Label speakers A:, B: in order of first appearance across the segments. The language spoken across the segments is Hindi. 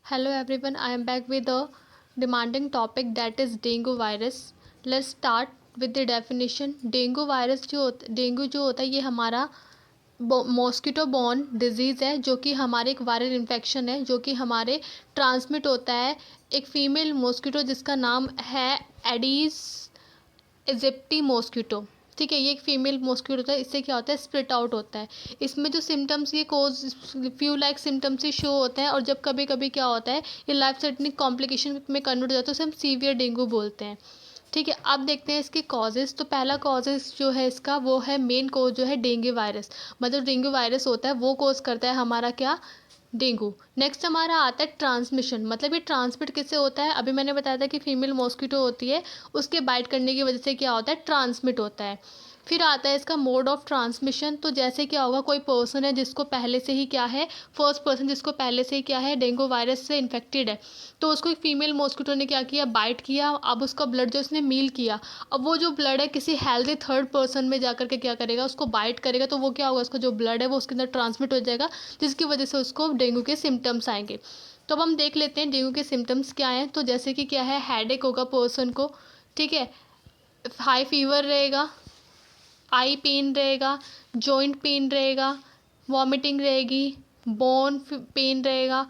A: Hello everyone, I am back with a demanding topic that is dengue virus. Let's start with the definition. Dengue जो होता है ये हमारा मॉस्किटो बॉर्न डिजीज़ है जो कि हमारे एक वायरल इन्फेक्शन है जो कि हमारे ट्रांसमिट होता है एक फीमेल मॉस्किटो जिसका नाम है एडीज इजिप्टी मॉस्किटो। ठीक है, ये एक फीमेल मॉस्किटो होता है। इससे क्या होता है, स्प्लिट आउट होता है। इसमें जो सिम्टम्स ये कोज फ्यू लाइक सिम्टम्स ही शो होते हैं और जब कभी कभी क्या होता है ये लाइफ थ्रेटनिंग कॉम्प्लिकेशन में कन्वर्ट हो जाता है, उसे हम सीवियर डेंगू बोलते हैं। ठीक है, अब देखते हैं इसके कॉजेज़। तो पहला कॉजेज़ जो है इसका वो है, मेन कोज जो है डेंगू वायरस। मतलब डेंगू वायरस होता है वो कोज करता है हमारा क्या, डेंगू। नेक्स्ट हमारा आता है ट्रांसमिशन। मतलब ये ट्रांसमिट किससे होता है, अभी मैंने बताया था कि फीमेल मॉस्किटो होती है उसके बाइट करने की वजह से क्या होता है, ट्रांसमिट होता है। फिर आता है इसका मोड ऑफ ट्रांसमिशन। तो जैसे क्या होगा, कोई पर्सन है जिसको पहले से ही क्या है, फर्स्ट पर्सन जिसको पहले से ही क्या है, डेंगू वायरस से इन्फेक्टेड है, तो उसको एक फीमेल मॉस्किटो ने क्या किया, बाइट किया। अब उसका ब्लड जो उसने मील किया, अब वो जो ब्लड है किसी हेल्दी थर्ड पर्सन में जाकर के क्या करेगा, उसको बाइट करेगा। तो वो क्या होगा, उसका जो ब्लड है वो उसके अंदर ट्रांसमिट हो जाएगा, जिसकी वजह से उसको डेंगू के सिम्टम्स आएंगे। तो अब हम देख लेते हैं डेंगू के सिम्टम्स क्या हैं। तो जैसे कि क्या है, हेडेक होगा पर्सन को, ठीक है, हाई फीवर रहेगा, आई पेन रहेगा, जॉइंट पेन रहेगा, वॉमिटिंग रहेगी, बोन पेन रहेगा,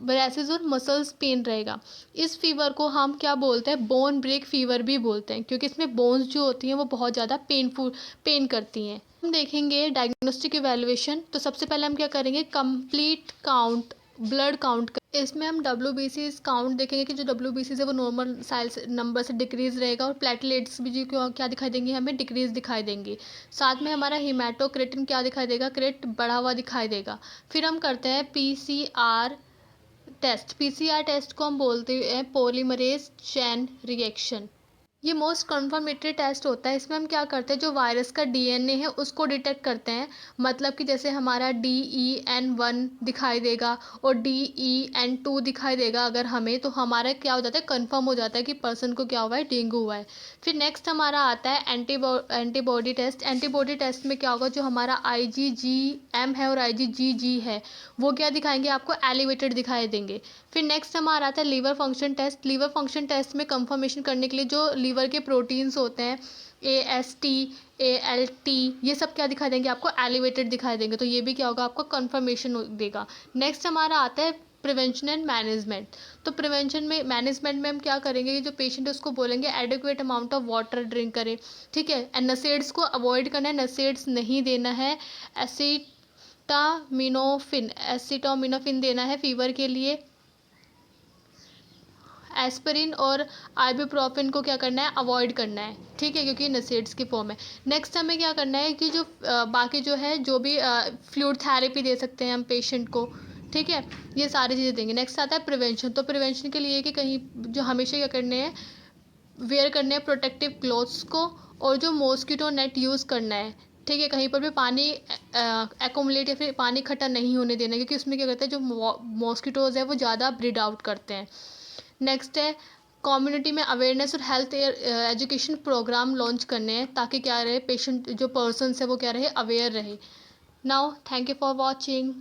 A: ब्रेसेस और मसल्स पेन रहेगा। इस फीवर को हम क्या बोलते हैं, बोन ब्रेक फीवर भी बोलते हैं, क्योंकि इसमें बोन्स जो होती हैं वो बहुत ज़्यादा पेन करती हैं। हम देखेंगे डायग्नोस्टिक इवैल्यूएशन। तो सबसे पहले हम क्या करेंगे, कंप्लीट काउंट, ब्लड काउंट। इसमें हम WBC काउंट देखेंगे कि जो WBC है वो नॉर्मल साइज नंबर से डिक्रीज रहेगा, और प्लेटलेट्स भी जो क्या दिखाई देंगे, हमें डिक्रीज दिखाई देंगी। साथ में हमारा हीमाटोक्रिटिन क्या दिखाई देगा, क्रिट बढ़ा हुआ दिखाई देगा। फिर हम करते हैं PCR टेस्ट। PCR टेस्ट को हम बोलते हैं पॉलीमरेज चेन रिएक्शन। ये मोस्ट कन्फर्मेटरी टेस्ट होता है। इसमें हम क्या करते हैं, जो वायरस का DNA है उसको डिटेक्ट करते हैं। मतलब कि जैसे हमारा DEN1 दिखाई देगा और DEN2 दिखाई देगा अगर हमें, तो हमारा क्या हो जाता है, कंफर्म हो जाता है कि पर्सन को क्या हुआ है, डेंगू हुआ है। फिर नेक्स्ट हमारा आता है एंटीबॉडी टेस्ट। एंटीबॉडी टेस्ट में क्या होगा, जो हमारा IgGM है और IgG है वो क्या दिखाएंगे, आपको एलिवेटेड दिखाई देंगे। फिर नेक्स्ट हमारा आता है liver function test. Liver function test में कंफर्मेशन करने के लिए जो लीवर के प्रोटीन्स होते हैं, AST, ALT, ये सब क्या दिखा देंगे, आपको एलिवेटेड दिखाई देंगे। तो ये भी क्या होगा, आपको कंफर्मेशन देगा। नेक्स्ट हमारा आता है प्रिवेंशन एंड मैनेजमेंट। तो प्रिवेंशन में मैनेजमेंट में हम क्या करेंगे, कि जो पेशेंट है उसको बोलेंगे adequate amount of water drink करें। ठीक है, एंड नशेड्स को अवॉइड करना है, नशेड्स नहीं देना है। एसिटामिनोफिन देना है फीवर के लिए। एस्पिरिन और आइबुप्रोफेन को क्या करना है, अवॉइड करना है। ठीक है, क्योंकि नशेड्स की फॉर्म है। नेक्स्ट हमें क्या करना है कि जो बाकी जो है, जो भी फ्लूइड थेरेपी दे सकते हैं हम पेशेंट को। ठीक है, ये सारी चीज़ें देंगे। नेक्स्ट आता है प्रिवेंशन। तो प्रिवेंशन के लिए कि कहीं जो हमेशा क्या करने हैं, वेयर करने हैं प्रोटेक्टिव क्लोथ्स को, और जो मॉस्किटो नेट यूज़ करना है। ठीक है, कहीं पर भी पानी एकोमुलेट या फिर पानी इकट्ठा नहीं होने देना, क्योंकि उसमें क्या करते हैं, जो मॉस्किटोज़ है वो ज़्यादा ब्रीड आउट करते हैं। नेक्स्ट है कम्युनिटी में अवेयरनेस और हेल्थ एजुकेशन प्रोग्राम लॉन्च करने हैं, ताकि क्या रहे, पेशेंट जो पर्सन है वो क्या रहे, अवेयर रहे। Now thank you for watching.